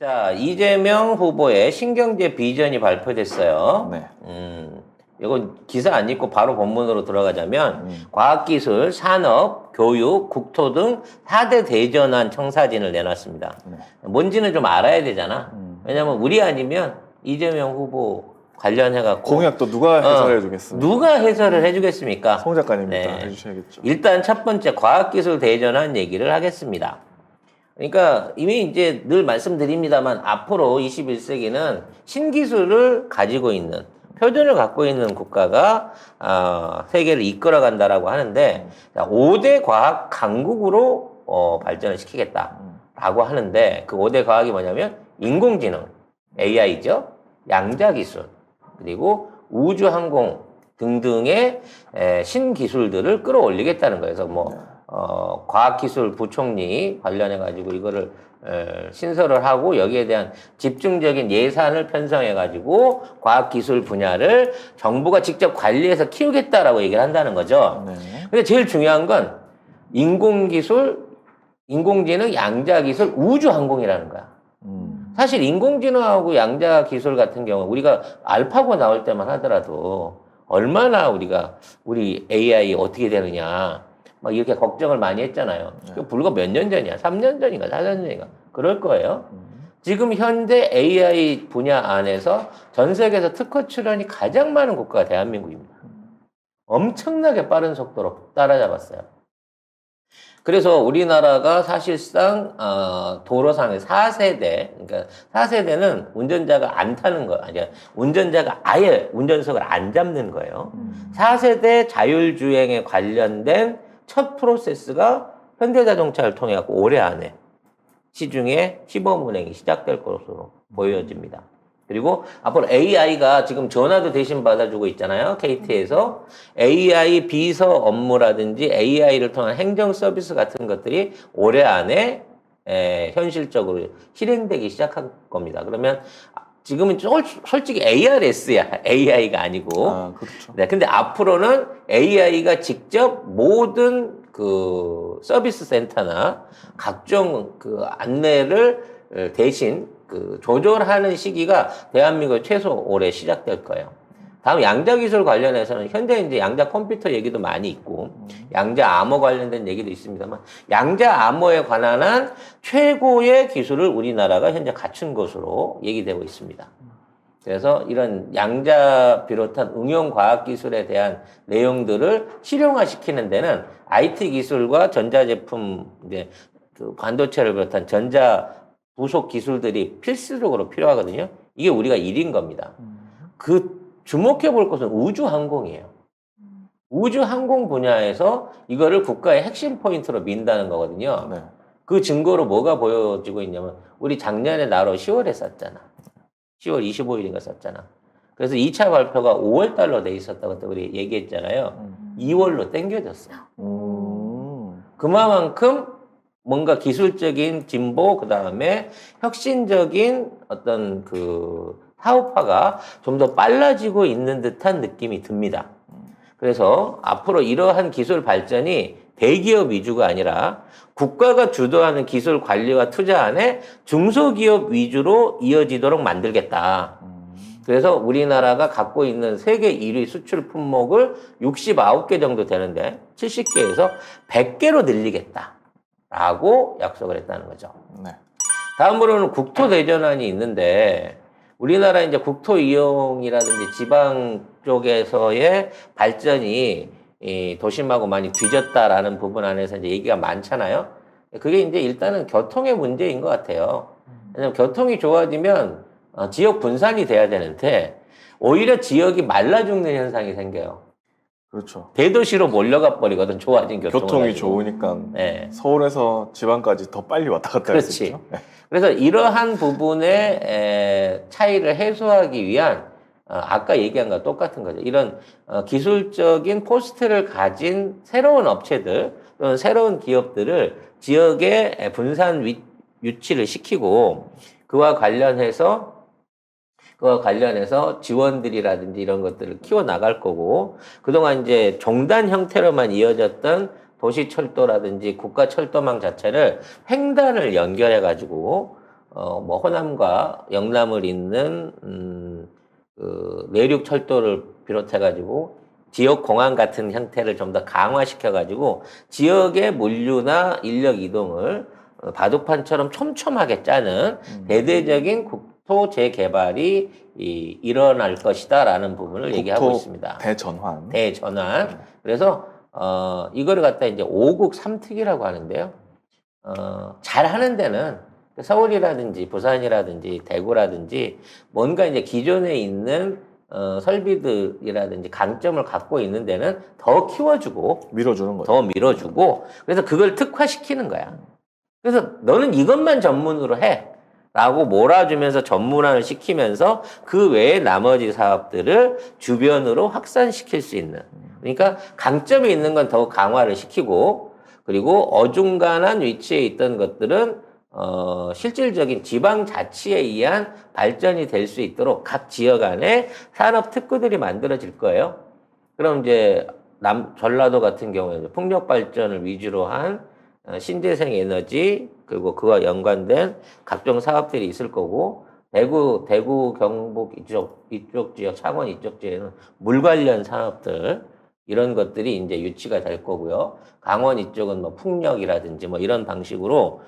자, 이재명 후보의 신경제 비전이 발표됐어요. 네. 이거 기사 안 읽고 바로 본문으로 들어가자면 과학기술, 산업, 교육, 국토 등 4대 대전환 청사진을 내놨습니다. 네. 뭔지는 좀 알아야 되잖아. 왜냐면 우리 아니면 이재명 후보 관련해갖고 공약도 누가 해설해 주겠습니까? 누가 해설을 해주겠습니까? 송 작가님부터 네. 해주셔야겠죠. 일단 첫 번째 과학기술 대전환 얘기를 하겠습니다. 그러니까 이미 이제 늘 말씀드립니다만 앞으로 21세기는 신기술을 가지고 있는 표준을 갖고 있는 국가가 세계를 이끌어간다라고 하는데 5대 과학 강국으로 발전을 시키겠다라고 하는데 그 5대 과학이 뭐냐면 인공지능, AI죠. 양자기술, 그리고 우주항공 등등의 신기술들을 끌어올리겠다는 거예요. 그래서 뭐 과학기술 부총리 관련해가지고 이거를 신설을 하고 여기에 대한 집중적인 예산을 편성해가지고 과학기술 분야를 정부가 직접 관리해서 키우겠다라고 얘기를 한다는 거죠. 네. 근데 제일 중요한 건 인공기술, 인공지능, 양자기술, 우주항공이라는 거야. 사실 인공지능하고 양자기술 같은 경우 우리가 알파고 나올 때만 하더라도 얼마나 우리 AI 어떻게 되느냐 막 이렇게 걱정을 많이 했잖아요. 네. 불과 몇 년 전이야. 3년 전인가 4년 전인가 그럴 거예요. 지금 현대 AI 분야 안에서 전 세계에서 특허 출원이 가장 많은 국가가 대한민국입니다. 엄청나게 빠른 속도로 따라잡았어요. 그래서 우리나라가 사실상 도로상의 4세대, 그러니까 4세대는 운전자가 안 타는 거, 아니 운전자가 아예 운전석을 안 잡는 거예요. 4세대 자율주행에 관련된 첫 프로세스가 현대자동차를 통해 갖고 올해 안에 시중에 시범 운행이 시작될 것으로 보여집니다. 그리고 앞으로 AI가 지금 전화도 대신 받아주고 있잖아요. KT에서 AI 비서 업무라든지 AI를 통한 행정 서비스 같은 것들이 올해 안에 현실적으로 실행되기 시작할 겁니다. 그러면 지금은 솔직히 ARS야. AI가 아니고. 그렇죠. 네, 근데 앞으로는 AI가 직접 모든 그 서비스 센터나 각종 그 안내를 대신 그 조절하는 시기가 대한민국에 최소 올해 시작될 거예요. 다음 양자기술 관련해서는 현재 이제 양자 컴퓨터 얘기도 많이 있고 양자 암호 관련된 얘기도 있습니다만 양자 암호에 관한 한 최고의 기술을 우리나라가 현재 갖춘 것으로 얘기되고 있습니다. 그래서 이런 양자 비롯한 응용 과학 기술에 대한 내용들을 실용화시키는 데는 IT 기술과 전자제품 이제 그 반도체를 비롯한 전자 부속 기술들이 필수적으로 필요하거든요. 이게 우리가 일인 겁니다. 그 주목해 볼 것은 우주항공이에요. 우주항공 분야에서 이거를 국가의 핵심 포인트로 민다는 거거든요. 네. 그 증거로 뭐가 보여지고 있냐면 우리 작년에 나로 10월에 쐈잖아. 10월 25일인가 쐈잖아. 그래서 2차 발표가 5월 달로 돼 있었다고 그때 우리 얘기했잖아요. 2월로 땡겨졌어. 그만큼 뭔가 기술적인 진보, 그 다음에 혁신적인 어떤 그 사업화가 좀 더 빨라지고 있는 듯한 느낌이 듭니다. 그래서 앞으로 이러한 기술 발전이 대기업 위주가 아니라 국가가 주도하는 기술 관리와 투자 안에 중소기업 위주로 이어지도록 만들겠다. 그래서 우리나라가 갖고 있는 세계 1위 수출 품목을 69개 정도 되는데 70개에서 100개로 늘리겠다. 라고 약속을 했다는 거죠. 네. 다음으로는 국토 대전환이 있는데 우리나라 이제 국토 이용이라든지 지방 쪽에서의 발전이 이 도심하고 많이 뒤졌다라는 부분 안에서 이제 얘기가 많잖아요. 그게 이제 일단은 교통의 문제인 것 같아요. 왜냐면 교통이 좋아지면 지역 분산이 돼야 되는데 오히려 지역이 말라 죽는 현상이 생겨요. 그렇죠. 대도시로 몰려가 버리거든, 좋아진 교통이 가지고. 좋으니까 네. 서울에서 지방까지 더 빨리 왔다 갔다 할 수 그렇지. 있죠. 네. 그래서 이러한 부분의 차이를 해소하기 위한 아까 얘기한 거와 똑같은 거죠. 이런 기술적인 코스트를 가진 새로운 업체들 또는 새로운 기업들을 지역에 분산 유치를 시키고 그와 관련해서 지원들이라든지 이런 것들을 키워 나갈 거고, 그동안 이제 종단 형태로만 이어졌던 도시철도라든지 국가철도망 자체를 횡단을 연결해가지고, 뭐 호남과 영남을 잇는 그 내륙 철도를 비롯해가지고 지역 공항 같은 형태를 좀 더 강화시켜가지고 지역의 물류나 인력 이동을 바둑판처럼 촘촘하게 짜는 대대적인 국토 재개발이 일어날 것이다라는 부분을 얘기하고 있습니다. 대전환. 대전환. 그래서 이거를 갖다 이제 5국 3특이라고 하는데요. 잘 하는 데는 서울이라든지 부산이라든지 대구라든지 뭔가 이제 기존에 있는 설비들이라든지 강점을 갖고 있는 데는 더 키워주고 밀어주는 거예요. 더 밀어주고 그래서 그걸 특화시키는 거야. 그래서 너는 이것만 전문으로 해 라고 몰아주면서 전문화를 시키면서 그 외에 나머지 사업들을 주변으로 확산시킬 수 있는, 그러니까 강점이 있는 건 더욱 강화를 시키고 그리고 어중간한 위치에 있던 것들은 실질적인 지방자치에 의한 발전이 될 수 있도록 각 지역 안에 산업 특구들이 만들어질 거예요. 그럼 이제 전라도 같은 경우에는 풍력 발전을 위주로 한 신재생 에너지 그리고 그와 연관된 각종 사업들이 있을 거고 대구, 경북 이쪽 지역, 창원 이쪽 지역에는 물 관련 산업들 이런 것들이 이제 유치가 될 거고요. 강원 이쪽은 뭐 풍력이라든지 뭐 이런 방식으로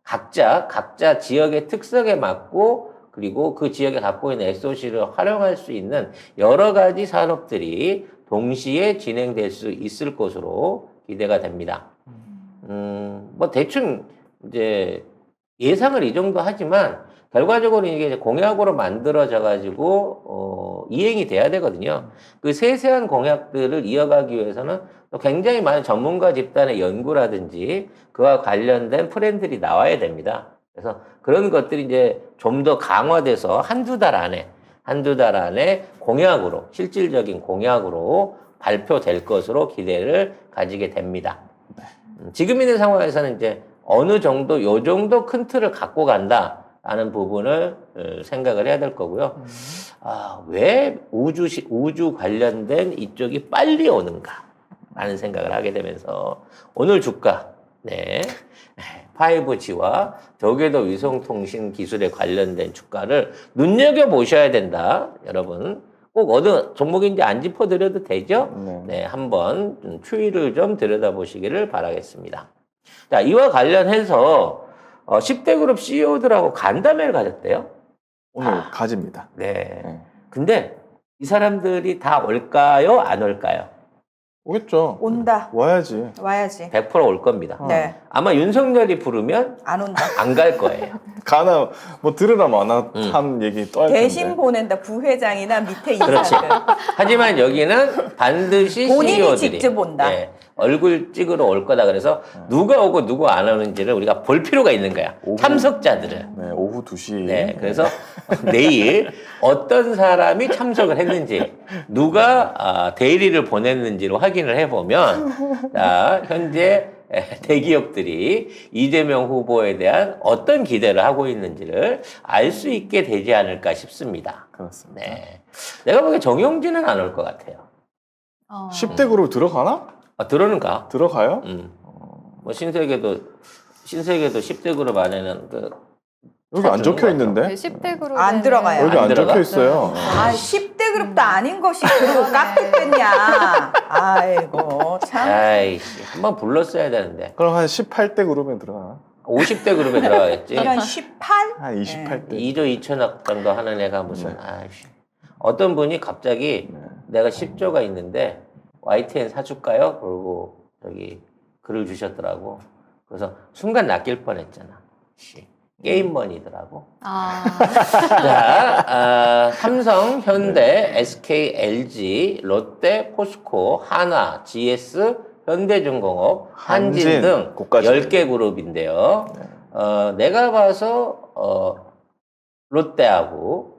각자 지역의 특성에 맞고 그리고 그 지역에 갖고 있는 SOC를 활용할 수 있는 여러 가지 산업들이 동시에 진행될 수 있을 것으로 기대가 됩니다. 뭐 대충 이제 예상을 이 정도 하지만 결과적으로 이게 공약으로 만들어져 가지고 이행이 돼야 되거든요. 그 세세한 공약들을 이어가기 위해서는 또 굉장히 많은 전문가 집단의 연구라든지 그와 관련된 프렌들이 나와야 됩니다. 그래서 그런 것들이 이제 좀 더 강화돼서 한두 달 안에 공약으로 실질적인 공약으로 발표될 것으로 기대를 가지게 됩니다. 지금 있는 상황에서는 이제 어느 정도 요 정도 큰 틀을 갖고 간다라는 부분을 생각을 해야 될 거고요. 왜 우주 관련된 이쪽이 빨리 오는가라는 생각을 하게 되면서 오늘 주가 5G와 저궤도 위성통신 기술에 관련된 주가를 눈여겨보셔야 된다. 여러분 꼭 어느 종목인지 안 짚어드려도 되죠? 네, 한번 추이를 좀 들여다보시기를 바라겠습니다. 자, 이와 관련해서 10대 그룹 CEO들하고 간담회를 가졌대요. 오늘 가집니다. 네. 근데 이 사람들이 다 올까요? 안 올까요? 오겠죠. 온다. 와야지. 100% 올 겁니다. 네. 아마 윤석열이 부르면 안 온다. 안 갈 거예요. 가나 뭐 들으나 마나 한 얘기 또 할 텐데. 대신 보낸다. 부회장이나 밑에 그렇지. 이사들. 하지만 여기는 반드시 본인이 CEO들이 직접 온다. 얼굴 찍으러 올 거다. 그래서 누가 오고 누구 안 오는지를 우리가 볼 필요가 있는 거야. 참석자들을. 네, 오후 2시. 네, 그래서 내일 어떤 사람이 참석을 했는지, 누가 대리를 보냈는지를 확인을 해보면, 자, 현재 대기업들이 이재명 후보에 대한 어떤 기대를 하고 있는지를 알 수 있게 되지 않을까 싶습니다. 그렇습니다. 네. 내가 보기엔 정용진은 안 올 것 같아요. 10대 그룹 들어가나? 들어는가? 들어가요? 뭐 신세계도 10대 그룹 안에는 여기 안 적혀 있는데? 네, 10대 그룹 안 들어가요. 여기 안 안 들어가? 적혀 있어요. 10대 그룹도 아닌 것이 그룹 깍두겠냐. 아이고 참. 아이씨, 한번 불렀어야 되는데. 그럼 한 18대 그룹에 들어가나? 50대 그룹에 들어가겠지. 이런 18? 한 28대. 2조 2천억 정도 하는 애가 무슨, 아이씨. 어떤 분이 갑자기 내가 10조가 있는데 YTN 사줄까요? 그러고 글을 주셨더라고. 그래서 순간 낚일 뻔했잖아. 게임머니더라고. 자, 삼성, 현대, SK, LG, 롯데, 포스코, 하나, GS, 현대중공업, 한진 등 고가지. 10개 그룹인데요. 내가 봐서 롯데하고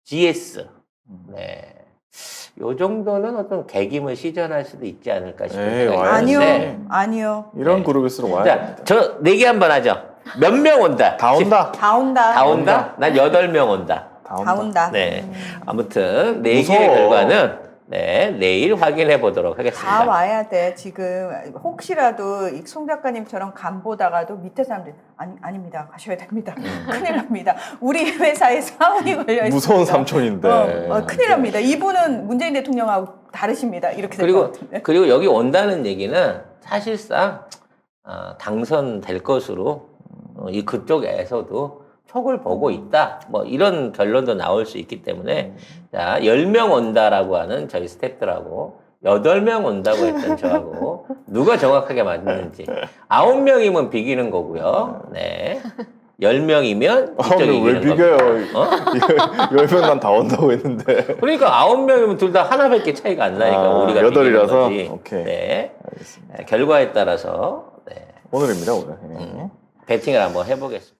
GS, 네. 요 정도는 어떤 계김을 시전할 수도 있지 않을까 싶은 에이, 생각이 와야지. 드는데. 아니요. 이런 네. 그룹일수록 와야 자, 됩니다. 저 내기 한번 하죠. 몇 명 온다? 다 온다. 다 온다. 다 온다? 난 8명 온다. 다 온다. 네. 아무튼 내기의 무서워. 결과는 네, 내일 확인해 보도록 다 하겠습니다. 와야 돼. 지금 혹시라도 이 송 작가님처럼 간 보다가도 밑에 사람들이 아닙니다. 가셔야 됩니다. 큰일 납니다. 우리 회사에 사원이 걸려 있습니다. 무서운 삼촌인데. 큰일 납니다. 이분은 문재인 대통령하고 다르십니다. 이렇게 될 것 같은데. 그리고 여기 온다는 얘기는 사실상 당선될 것으로 이 그쪽에서도 촉을 보고 있다. 뭐 이런 결론도 나올 수 있기 때문에 자, 10명 온다라고 하는 저희 스태프들하고 8명 온다고 했던 저하고 누가 정확하게 맞는지 9명이면 비기는 거고요. 네. 10명이면 이쪽이 왜 이기는 비겨요? 겁니다. 10명 난 다 온다고 했는데. 그러니까 9명이면 둘 다 하나밖에 차이가 안 나니까 우리가 비기는 8이라서? 거지. 오케이. 네. 알겠습니다. 결과에 따라서 네. 오늘입니다, 오늘. 예. 배팅을 한번 해보겠습니다.